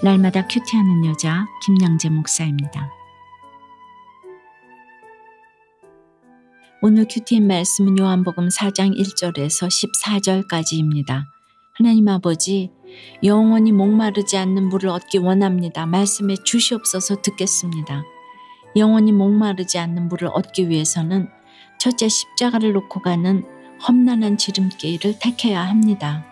날마다 큐티하는 여자 김양재 목사입니다. 오늘 큐티인 말씀은 요한복음 4장 1절에서 14절까지입니다. 하나님 아버지, 영원히 목마르지 않는 물을 얻기 원합니다. 말씀에 주시옵소서 듣겠습니다. 영원히 목마르지 않는 물을 얻기 위해서는 첫째 십자가를 놓고 가는 험난한 지름길을 택해야 합니다.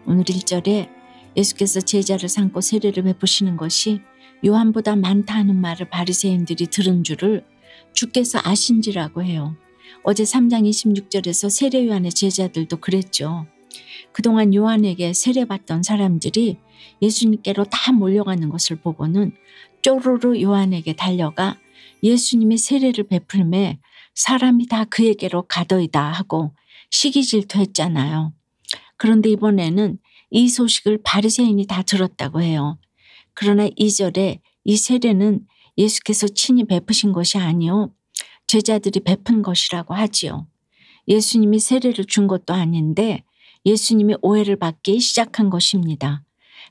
오늘 1절에 예수께서 제자를 삼고 세례를 베푸시는 것이 요한보다 많다 하는 말을 바리새인들이 들은 줄을 주께서 아신지라고 해요. 어제 3장 26절에서 세례 요한의 제자들도 그랬죠. 그동안 요한에게 세례받던 사람들이 예수님께로 다 몰려가는 것을 보고는 쪼르르 요한에게 달려가 예수님이 세례를 베풀매 사람이 다 그에게로 가더이다 하고 시기질투했잖아요. 그런데 이번에는 이 소식을 바리새인이 다 들었다고 해요. 그러나 2절에 이 세례는 예수께서 친히 베푸신 것이 아니요 제자들이 베푼 것이라고 하지요. 예수님이 세례를 준 것도 아닌데 예수님이 오해를 받기 시작한 것입니다.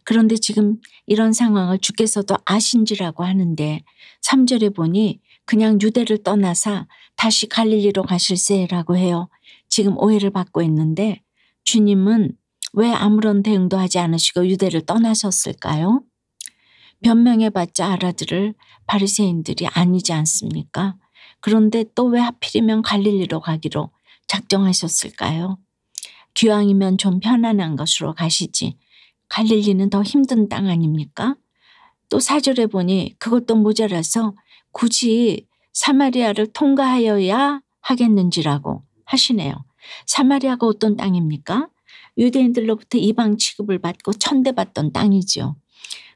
그런데 지금 이런 상황을 주께서도 아신지라고 하는데 3절에 보니 그냥 유대를 떠나사 다시 갈릴리로 가실세라고 해요. 지금 오해를 받고 있는데 주님은 왜 아무런 대응도 하지 않으시고 유대를 떠나셨을까요? 변명해봤자 알아들을 바리새인들이 아니지 않습니까? 그런데 또 왜 하필이면 갈릴리로 가기로 작정하셨을까요? 기왕이면 좀 편안한 곳으로 가시지. 갈릴리는 더 힘든 땅 아닙니까? 또 4절에 보니 그것도 모자라서 굳이 사마리아를 통과하여야 하겠는지라고 하시네요. 사마리아가 어떤 땅입니까? 유대인들로부터 이방 취급을 받고 천대받던 땅이죠.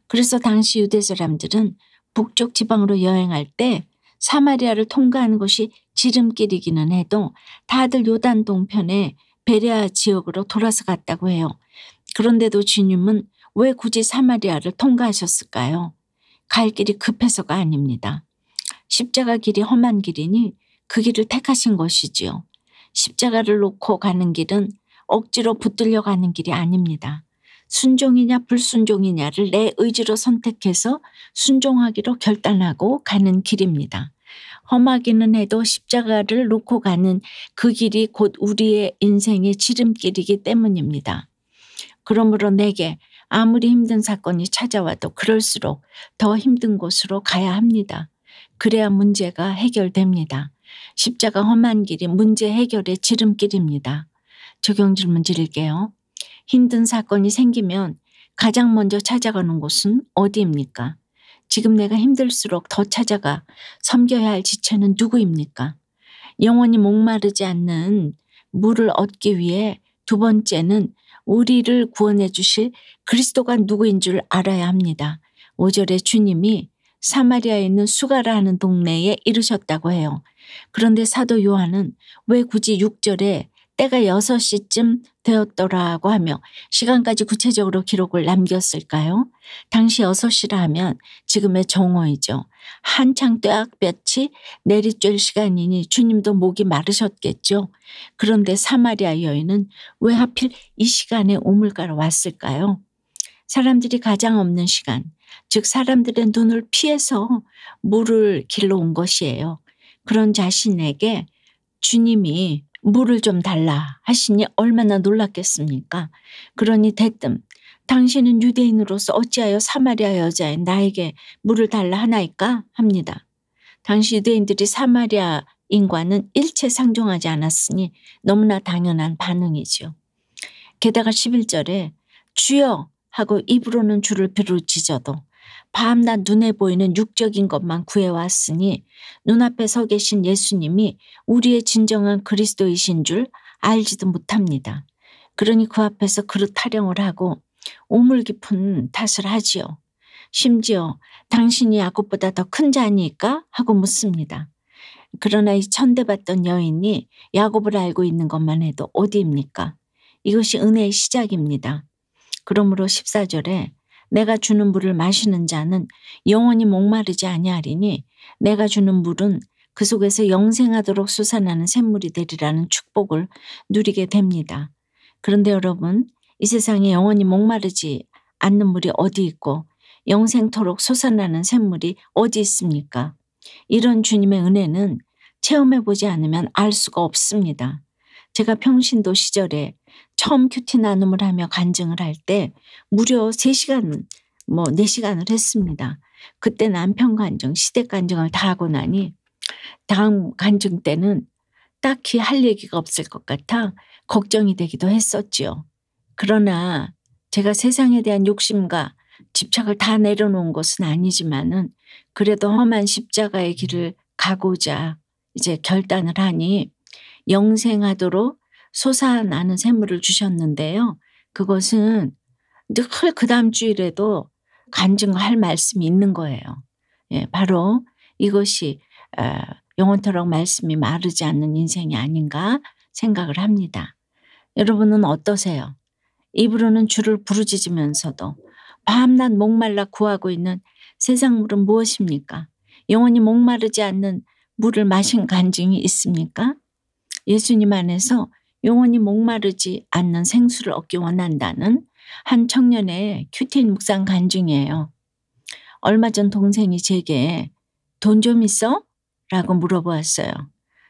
그래서 당시 유대 사람들은 북쪽 지방으로 여행할 때 사마리아를 통과하는 것이 지름길이기는 해도 다들 요단 동편에 베레아 지역으로 돌아서 갔다고 해요. 그런데도 주님은 왜 굳이 사마리아를 통과하셨을까요? 갈 길이 급해서가 아닙니다. 십자가 길이 험한 길이니 그 길을 택하신 것이지요. 십자가를 놓고 가는 길은 억지로 붙들려 가는 길이 아닙니다. 순종이냐 불순종이냐를 내 의지로 선택해서 순종하기로 결단하고 가는 길입니다. 험하기는 해도 십자가를 놓고 가는 그 길이 곧 우리의 인생의 지름길이기 때문입니다. 그러므로 내게 아무리 힘든 사건이 찾아와도 그럴수록 더 힘든 곳으로 가야 합니다. 그래야 문제가 해결됩니다. 십자가 험한 길이 문제 해결의 지름길입니다. 적용 질문 드릴게요. 힘든 사건이 생기면 가장 먼저 찾아가는 곳은 어디입니까? 지금 내가 힘들수록 더 찾아가 섬겨야 할 지체는 누구입니까? 영원히 목마르지 않는 물을 얻기 위해 두 번째는 우리를 구원해 주실 그리스도가 누구인 줄 알아야 합니다. 5절에 주님이 사마리아에 있는 수가라 하는 동네에 이르셨다고 해요. 그런데 사도 요한은 왜 굳이 6절에 때가 6시쯤 되었더라고 하며 시간까지 구체적으로 기록을 남겼을까요? 당시 6시라 하면 지금의 정오이죠. 한창 뙤약볕이 내리쬐을 시간이니 주님도 목이 마르셨겠죠. 그런데 사마리아 여인은 왜 하필 이 시간에 우물가로 왔을까요? 사람들이 가장 없는 시간, 즉 사람들의 눈을 피해서 물을 길러 온 것이에요. 그런 자신에게 주님이 물을 좀 달라 하시니 얼마나 놀랐겠습니까? 그러니 대뜸 당신은 유대인으로서 어찌하여 사마리아 여자인 나에게 물을 달라 하나이까 합니다. 당시 유대인들이 사마리아인과는 일체 상종하지 않았으니 너무나 당연한 반응이죠. 게다가 11절에 주여 하고 입으로는 주를 부르짖어도 밤낮 눈에 보이는 육적인 것만 구해왔으니 눈앞에 서 계신 예수님이 우리의 진정한 그리스도이신 줄 알지도 못합니다. 그러니 그 앞에서 그릇 타령을 하고 오물 깊은 탓을 하지요. 심지어 당신이 야곱보다 더 큰 자니까 하고 묻습니다. 그러나 이 천대받던 여인이 야곱을 알고 있는 것만 해도 어디입니까? 이것이 은혜의 시작입니다. 그러므로 14절에 내가 주는 물을 마시는 자는 영원히 목마르지 아니하리니 내가 주는 물은 그 속에서 영생하도록 솟아나는 샘물이 되리라는 축복을 누리게 됩니다. 그런데 여러분, 이 세상에 영원히 목마르지 않는 물이 어디 있고 영생토록 솟아나는 샘물이 어디 있습니까? 이런 주님의 은혜는 체험해보지 않으면 알 수가 없습니다. 제가 평신도 시절에 처음 큐티 나눔을 하며 간증을 할 때 무려 3시간, 4시간을 했습니다. 그때 남편 간증, 시댁 간증을 다 하고 나니 다음 간증 때는 딱히 할 얘기가 없을 것 같아 걱정이 되기도 했었지요. 그러나 제가 세상에 대한 욕심과 집착을 다 내려놓은 것은 아니지만은 그래도 험한 십자가의 길을 가고자 이제 결단을 하니 영생하도록 솟아나는 샘물을 주셨는데요. 그것은 늘 그 다음 주일에도 간증할 말씀이 있는 거예요. 예, 바로 이것이 영원토록 말씀이 마르지 않는 인생이 아닌가 생각을 합니다. 여러분은 어떠세요? 입으로는 주를 부르짖으면서도 밤낮 목말라 구하고 있는 세상 물은 무엇입니까? 영원히 목마르지 않는 물을 마신 간증이 있습니까? 예수님 안에서 영원히 목마르지 않는 생수를 얻기 원한다는 한 청년의 큐티인 묵상 간증이에요. 얼마 전 동생이 제게 돈 좀 있어? 라고 물어보았어요.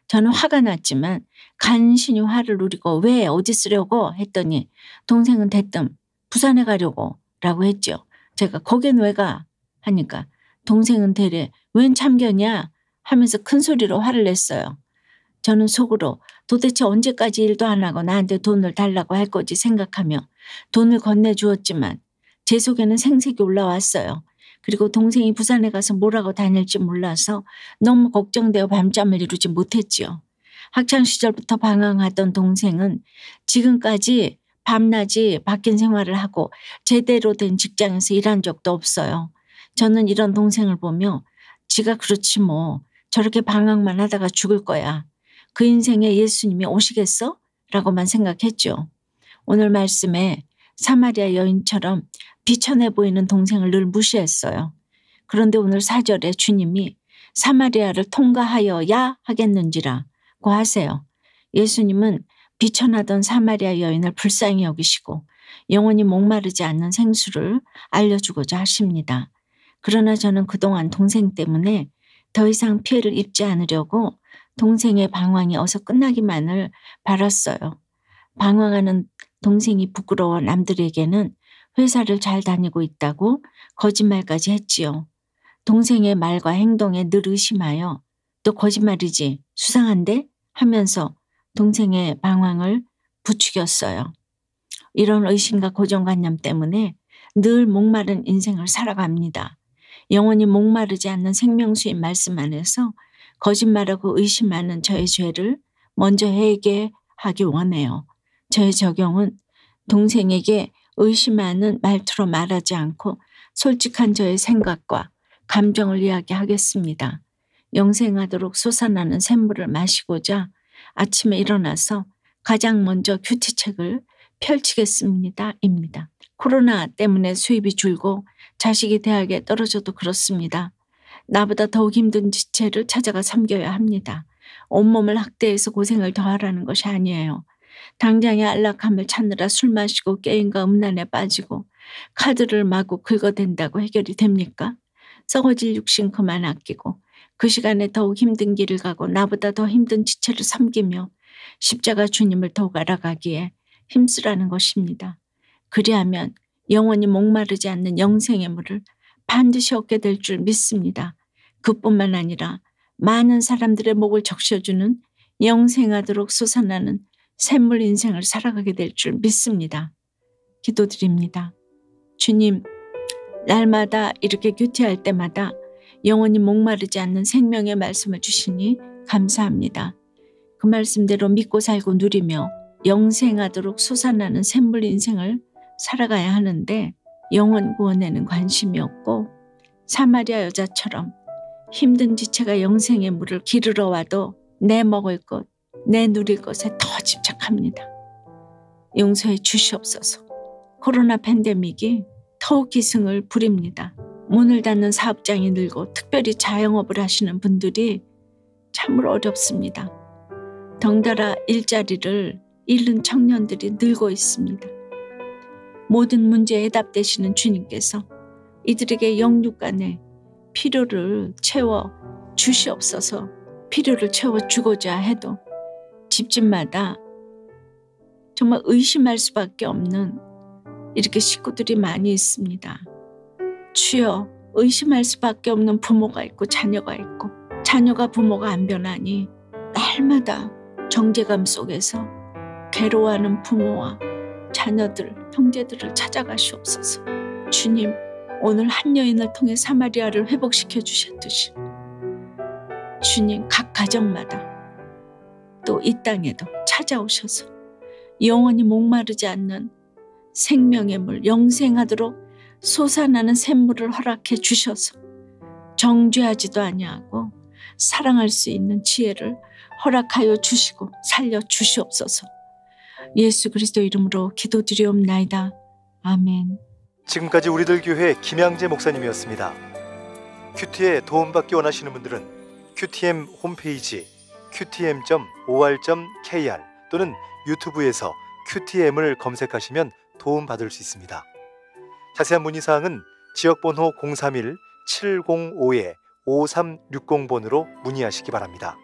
저는 화가 났지만 간신히 화를 누리고 왜 어디 쓰려고 했더니 동생은 대뜸 부산에 가려고 라고 했죠. 제가 거긴 왜 가? 하니까 동생은 대래 웬 참견이야? 하면서 큰 소리로 화를 냈어요. 저는 속으로 도대체 언제까지 일도 안 하고 나한테 돈을 달라고 할 거지 생각하며 돈을 건네주었지만 제 속에는 생색이 올라왔어요. 그리고 동생이 부산에 가서 뭐라고 다닐지 몰라서 너무 걱정되어 밤잠을 이루지 못했지요. 학창시절부터 방황하던 동생은 지금까지 밤낮이 바뀐 생활을 하고 제대로 된 직장에서 일한 적도 없어요. 저는 이런 동생을 보며 지가 그렇지 뭐 저렇게 방황만 하다가 죽을 거야. 그 인생에 예수님이 오시겠어? 라고만 생각했죠. 오늘 말씀에 사마리아 여인처럼 비천해 보이는 동생을 늘 무시했어요. 그런데 오늘 4절에 주님이 사마리아를 통과하여야 하겠는지라고 하세요. 예수님은 비천하던 사마리아 여인을 불쌍히 여기시고 영원히 목마르지 않는 생수를 알려주고자 하십니다. 그러나 저는 그동안 동생 때문에 더 이상 피해를 입지 않으려고 동생의 방황이 어서 끝나기만을 바랐어요. 방황하는 동생이 부끄러워 남들에게는 회사를 잘 다니고 있다고 거짓말까지 했지요. 동생의 말과 행동에 늘 의심하여 또 거짓말이지 수상한데? 하면서 동생의 방황을 부추겼어요. 이런 의심과 고정관념 때문에 늘 목마른 인생을 살아갑니다. 영원히 목마르지 않는 생명수인 말씀 안에서 거짓말하고 의심하는 저의 죄를 먼저 회개하기 원해요. 저의 적용은 동생에게 의심하는 말투로 말하지 않고 솔직한 저의 생각과 감정을 이야기하겠습니다. 영생하도록 솟아나는 샘물을 마시고자 아침에 일어나서 가장 먼저 큐티책을 펼치겠습니다. 입니다. 코로나 때문에 수입이 줄고 자식이 대학에 떨어져도 그렇습니다. 나보다 더욱 힘든 지체를 찾아가 섬겨야 합니다. 온몸을 학대해서 고생을 더하라는 것이 아니에요. 당장의 안락함을 찾느라 술 마시고 게임과 음란에 빠지고 카드를 마구 긁어댄다고 해결이 됩니까? 썩어질 육신 그만 아끼고 그 시간에 더욱 힘든 길을 가고 나보다 더 힘든 지체를 섬기며 십자가 주님을 더욱 알아가기에 힘쓰라는 것입니다. 그리하면 영원히 목마르지 않는 영생의 물을 반드시 얻게 될 줄 믿습니다. 그뿐만 아니라 많은 사람들의 목을 적셔주는 영생하도록 솟아나는 샘물 인생을 살아가게 될 줄 믿습니다. 기도드립니다. 주님, 날마다 이렇게 큐티할 때마다 영원히 목마르지 않는 생명의 말씀을 주시니 감사합니다. 그 말씀대로 믿고 살고 누리며 영생하도록 솟아나는 샘물 인생을 살아가야 하는데 영원 구원에는 관심이 없고 사마리아 여자처럼 힘든 지체가 영생의 물을 기르러 와도 내 먹을 것, 내 누릴 것에 더 집착합니다. 용서해 주시옵소서. 코로나 팬데믹이 더욱 기승을 부립니다. 문을 닫는 사업장이 늘고 특별히 자영업을 하시는 분들이 참으로 어렵습니다. 덩달아 일자리를 잃는 청년들이 늘고 있습니다. 모든 문제에 해답되시는 주님께서 이들에게 영육간의 필요를 채워 주시옵소서. 필요를 채워 주고자 해도 집집마다 정말 의심할 수밖에 없는 이렇게 식구들이 많이 있습니다. 주여, 의심할 수밖에 없는 부모가 있고 자녀가 있고, 자녀가 부모가 안 변하니 날마다 정죄감 속에서 괴로워하는 부모와 자녀들, 형제들을 찾아가시옵소서. 주님, 오늘 한 여인을 통해 사마리아를 회복시켜 주셨듯이 주님, 각 가정마다 또 이 땅에도 찾아오셔서 영원히 목마르지 않는 생명의 물, 영생하도록 솟아나는 샘물을 허락해 주셔서 정죄하지도 아니하고 사랑할 수 있는 지혜를 허락하여 주시고 살려 주시옵소서. 예수 그리스도 이름으로 기도드리옵나이다. 아멘. 지금까지 우리들 교회 김양재 목사님이었습니다. 큐티에 도움받기 원하시는 분들은 QTM 홈페이지 qtm.or.kr 또는 유튜브에서 QTM을 검색하시면 도움받을 수 있습니다. 자세한 문의사항은 지역번호 031-705-5360번으로 문의하시기 바랍니다.